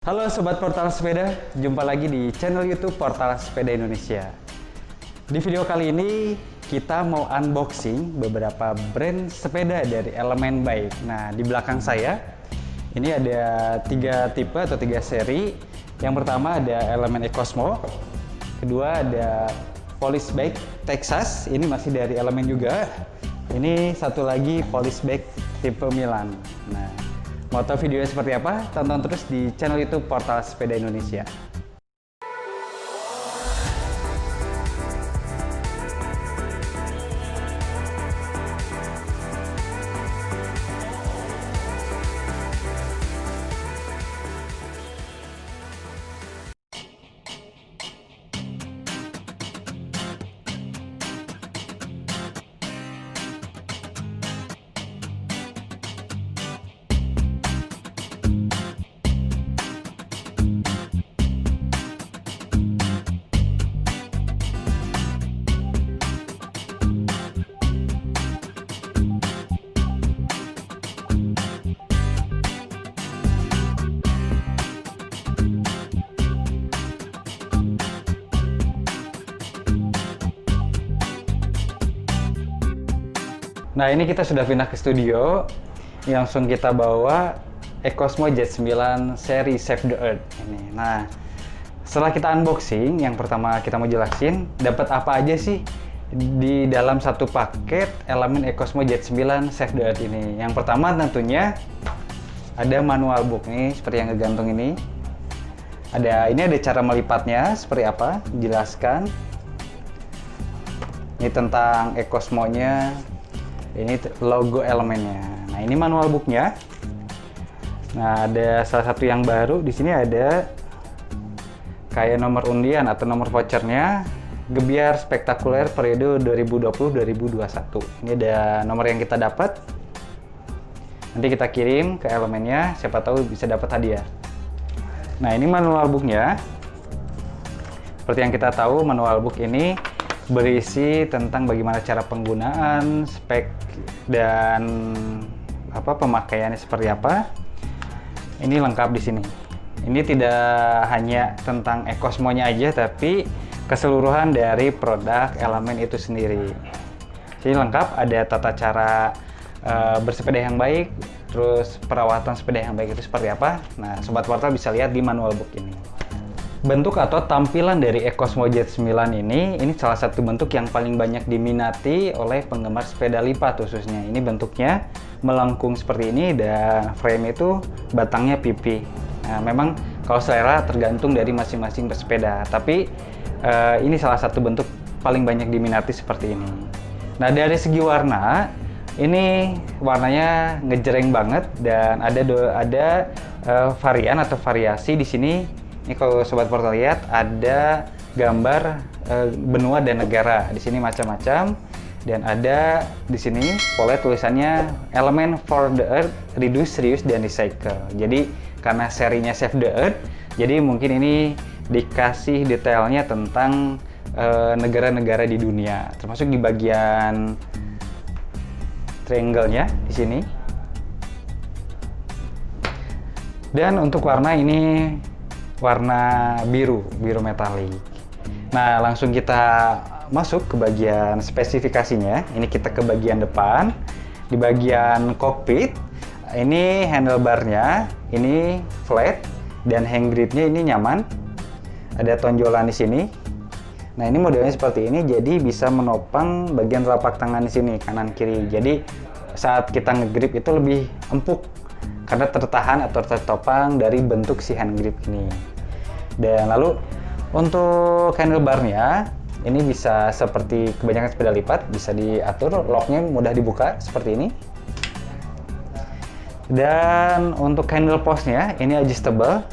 Halo Sobat Portal Sepeda, jumpa lagi di channel YouTube Portal Sepeda Indonesia. Di video kali ini kita mau unboxing beberapa brand sepeda dari Elemen Bike. Nah, di belakang saya ini ada 3 tipe atau 3 seri. Yang pertama ada Elemen Ecosmo, kedua ada Police Bike Texas, ini masih dari Elemen juga. Ini satu lagi Police Bike tipe Milan. Nah, mau tahu videonya seperti apa? Tonton terus di channel YouTube Portal Sepeda Indonesia. Nah, ini kita sudah pindah ke studio. Langsung kita bawa Ecosmo Jet 9 seri Save the Earth ini. Nah, setelah kita unboxing, yang pertama kita mau jelasin dapat apa aja sih di dalam satu paket Elemen Ecosmo Jet 9 Save the Earth ini. Yang pertama tentunya ada manual book nih, seperti yang ngegantung ini. Ini ada cara melipatnya seperti apa, dijelaskan. Ini tentang Ecosmo-nya. Ini logo elemennya. Nah, ini manual booknya. Nah, ada salah satu yang baru di sini, ada kayak nomor undian atau nomor vouchernya, Gebiar Spektakuler periode 2020-2021. Ini ada nomor yang kita dapat. Nanti kita kirim ke elemennya, siapa tahu bisa dapat hadiah. Nah, ini manual booknya. Seperti yang kita tahu, manual book ini berisi tentang bagaimana cara penggunaan, spek, dan pemakaiannya seperti apa. Ini lengkap di sini. Ini tidak hanya tentang Ecosmo-nya aja, tapi keseluruhan dari produk Elemen itu sendiri. Jadi lengkap, ada tata cara bersepeda yang baik, terus perawatan sepeda yang baik itu seperti apa. Nah, Sobat Portal bisa lihat di manual book ini. Bentuk atau tampilan dari Ecosmo Jet 9 ini salah satu bentuk yang paling banyak diminati oleh penggemar sepeda lipat khususnya. Ini bentuknya melengkung seperti ini dan frame itu batangnya pipi. Nah, memang kalau selera tergantung dari masing-masing bersepeda, tapi ini salah satu bentuk paling banyak diminati seperti ini. Nah, dari segi warna, ini warnanya ngejreng banget dan ada varian atau variasi di sini. Ini kalau Sobat Portal lihat, ada gambar benua dan negara. Di sini macam-macam, dan ada di sini pole tulisannya Elemen for the Earth, Reduce, Reuse, dan Recycle. Jadi karena serinya Save the Earth, jadi mungkin ini dikasih detailnya tentang negara-negara di dunia, termasuk di bagian triangle-nya di sini. Dan untuk warna ini warna biru metalik. Nah, langsung kita masuk ke bagian spesifikasinya. Ini kita ke bagian depan. Di bagian kokpit, ini handlebarnya ini flat dan handgridnya ini nyaman. Ada tonjolan di sini. Nah, ini modelnya seperti ini, jadi bisa menopang bagian telapak tangan di sini kanan kiri. Jadi saat kita ngegrip itu lebih empuk karena tertahan atau tertopang dari bentuk si hand grip ini. Dan lalu untuk handlebarnya ini bisa seperti kebanyakan sepeda lipat, bisa diatur, locknya mudah dibuka seperti ini. Dan untuk handle postnya ini adjustable.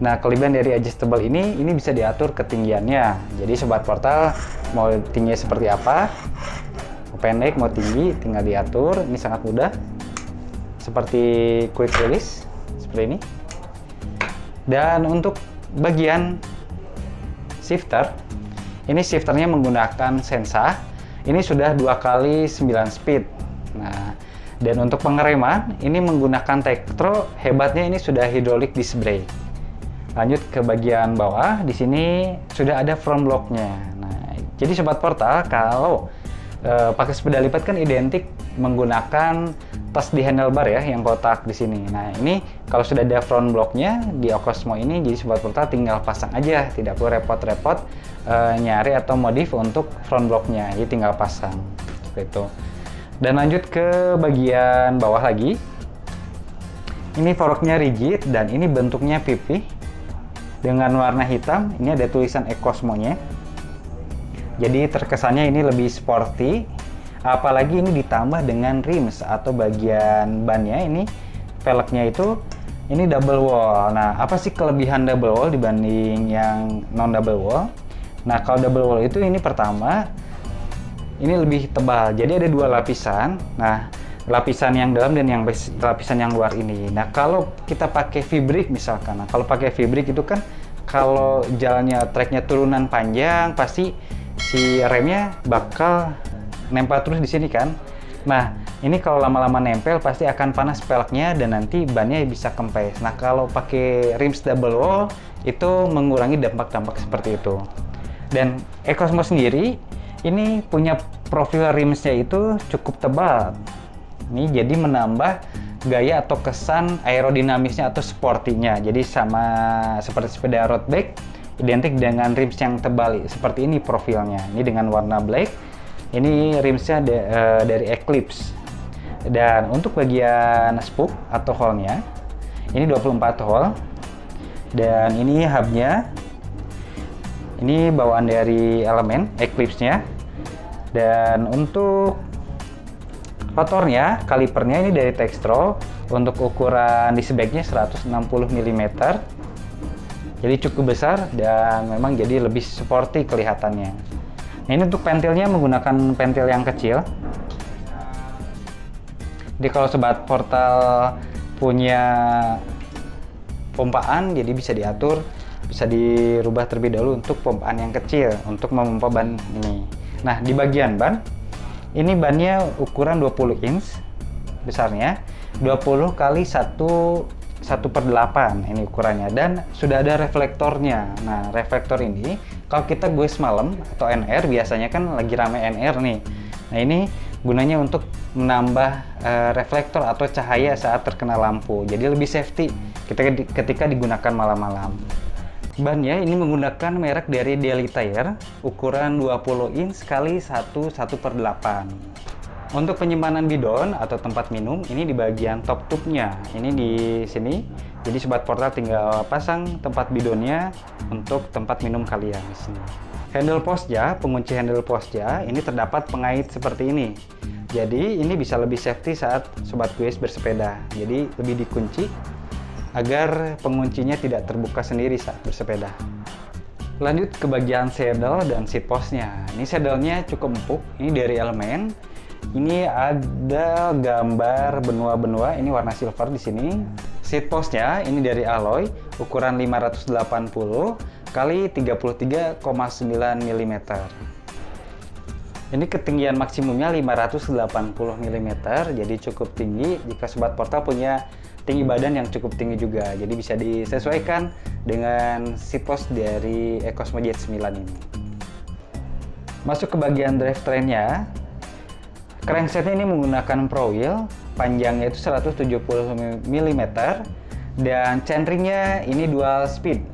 Nah, kelebihan dari adjustable ini bisa diatur ketinggiannya. Jadi Sobat Portal mau tingginya seperti apa, mau pendek mau tinggi, tinggal diatur. Ini sangat mudah, seperti quick release seperti ini. Dan untuk bagian shifter, ini shifternya menggunakan Sensa. Ini sudah 2 kali 9 speed. Nah, dan untuk pengereman ini menggunakan Tektro. Hebatnya ini sudah hydraulic disc brake. Lanjut ke bagian bawah, di sini sudah ada front blocknya. Nah, jadi Sobat Portal kalau pakai sepeda lipat kan identik menggunakan tas di handlebar ya, yang kotak di sini. Nah, ini kalau sudah ada front blocknya di Ekosmo ini, jadi Sobat Portal tinggal pasang aja, tidak perlu repot-repot nyari atau modif untuk front blocknya, jadi tinggal pasang seperti itu. Dan lanjut ke bagian bawah lagi, ini forknya rigid dan ini bentuknya pipih dengan warna hitam. Ini ada tulisan Ekosmo-nya, jadi terkesannya ini lebih sporty. Apalagi ini ditambah dengan rims atau bagian bannya, ini velgnya itu ini double wall. Nah, apa sih kelebihan double wall dibanding yang non double wall? Nah, kalau double wall itu ini pertama, ini lebih tebal, jadi ada dua lapisan. Nah, lapisan yang dalam dan yang lapisan yang luar ini. Nah, kalau kita pakai V-brake misalkan, nah kalau pakai V-brake itu kan kalau jalannya treknya turunan panjang, pasti si remnya bakal nempel terus di sini kan. Nah, ini kalau lama-lama nempel pasti akan panas peleknya dan nanti bannya bisa kempes. Nah, kalau pakai rims double wall itu mengurangi dampak-dampak seperti itu. Dan Ekosmo sendiri ini punya profil rimsnya itu cukup tebal. Ini jadi menambah gaya atau kesan aerodinamisnya atau sportinya. Jadi sama seperti sepeda road bike, identik dengan rims yang tebal seperti ini profilnya. Ini dengan warna black. Ini rimsnya dari Eclipse. Dan untuk bagian spoke atau hole-nya, ini 24 hole. Dan ini hubnya, ini bawaan dari elemen Eclipse-nya. Dan untuk rotornya, kalipernya ini dari Textro. Untuk ukuran disc-bagnya 160 mm. Jadi cukup besar dan memang jadi lebih sporty kelihatannya. Nah, ini untuk pentilnya menggunakan pentil yang kecil. Jadi kalau Sobat Portal punya pompaan, jadi bisa diatur, bisa dirubah terlebih dahulu untuk pompaan yang kecil untuk memompa ban ini. Nah, di bagian ban, ini bannya ukuran 20 inch besarnya, 20 kali 1/8 ini ukurannya, dan sudah ada reflektornya. Nah, reflektor ini kalau kita goes malam atau NR, biasanya kan lagi rame NR nih. Nah, ini gunanya untuk menambah reflektor atau cahaya saat terkena lampu, jadi lebih safety ketika digunakan malam-malam. Bannya ini menggunakan merek dari Daily Tire, ukuran 20 inch kali 1/8. Untuk penyimpanan bidon atau tempat minum, ini di bagian top tube-nya. Ini di sini. Jadi Sobat Portal tinggal pasang tempat bidonnya untuk tempat minum kalian di sini. Handle post-nya, pengunci handle post-nya, ini terdapat pengait seperti ini. Jadi ini bisa lebih safety saat Sobat Guys bersepeda. Jadi lebih dikunci agar penguncinya tidak terbuka sendiri saat bersepeda. Lanjut ke bagian saddle dan seat post-nya. Ini saddle-nya cukup empuk, ini dari elemen. Ini ada gambar benua-benua, ini warna silver di sini. Seat post-nya ini dari alloy, ukuran 580 kali 33,9 mm. Ini ketinggian maksimumnya 580 mm, jadi cukup tinggi jika Sobat Portal punya tinggi badan yang cukup tinggi juga, jadi bisa disesuaikan dengan seat post dari Ekosmo Jet 9 ini. Masuk ke bagian drivetrain-nya, cranksetnya ini menggunakan Pro Wheel, panjangnya itu 170 mm, dan chainringnya ini dual speed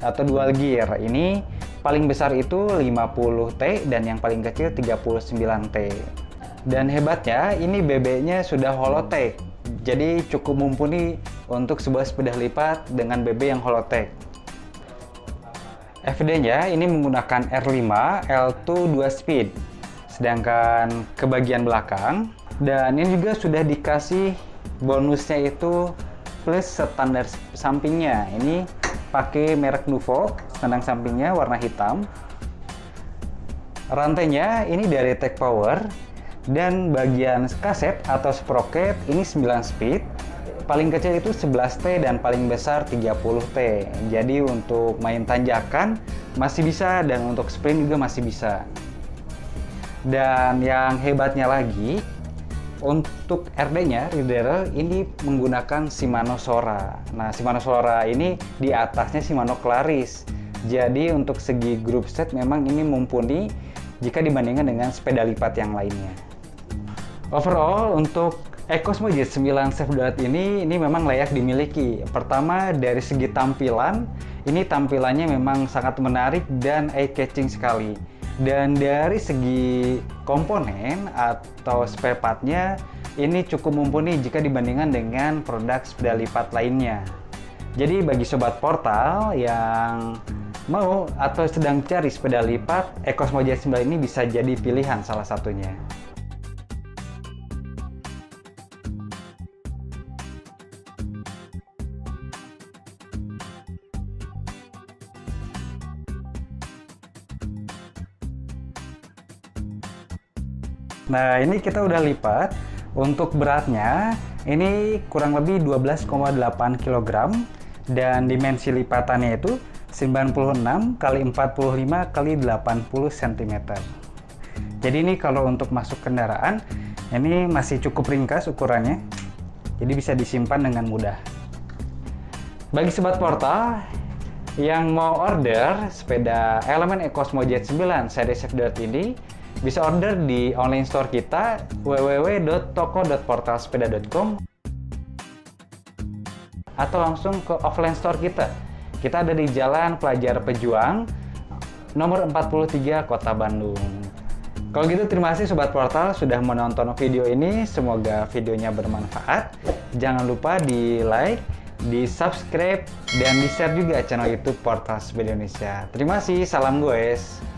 atau dual gear. Ini paling besar itu 50T dan yang paling kecil 39T. Dan hebatnya ini BB-nya sudah Holotech. Jadi cukup mumpuni untuk sebuah sepeda lipat dengan BB yang Holotech. FD-nya ini menggunakan R5 L2 2 speed. Sedangkan ke bagian belakang, dan ini juga sudah dikasih bonusnya itu plus standar sampingnya. Ini pakai merek Nuvo, standar sampingnya warna hitam. Rantainya ini dari Tech Power. Dan bagian kaset atau sprocket ini 9 speed, paling kecil itu 11T dan paling besar 30T. Jadi untuk main tanjakan masih bisa dan untuk sprint juga masih bisa. Dan yang hebatnya lagi, Untuk RD-nya, reader ini menggunakan Shimano Sora. Nah, Shimano Sora ini di atasnya Shimano Claris. Jadi untuk segi group set memang ini mumpuni jika dibandingkan dengan sepeda lipat yang lainnya. Overall untuk Ekosmo J9 Safe Darat ini memang layak dimiliki. Pertama dari segi tampilan, ini tampilannya memang sangat menarik dan eye-catching sekali. Dan dari segi komponen atau spare part-nya ini cukup mumpuni jika dibandingkan dengan produk sepeda lipat lainnya. Jadi bagi sobat portal yang mau atau sedang cari sepeda lipat, Ekosmo J9 ini bisa jadi pilihan salah satunya. Nah, ini kita udah lipat. Untuk beratnya, ini kurang lebih 12,8 kg dan dimensi lipatannya itu 96 x 45 x 80 cm. Jadi ini kalau untuk masuk kendaraan, ini masih cukup ringkas ukurannya. Jadi bisa disimpan dengan mudah. Bagi sobat portal yang mau order sepeda elemen Ekosmo J9 seri Safe Darat ini, bisa order di online store kita www.toko.portalsepeda.com atau langsung ke offline store kita. Kita ada di Jalan Pelajar Pejuang nomor 43 Kota Bandung. Kalau gitu terima kasih sobat portal sudah menonton video ini. Semoga videonya bermanfaat. Jangan lupa di like, di subscribe, dan di share juga channel YouTube Portal Sepeda Indonesia. Terima kasih, salam goes.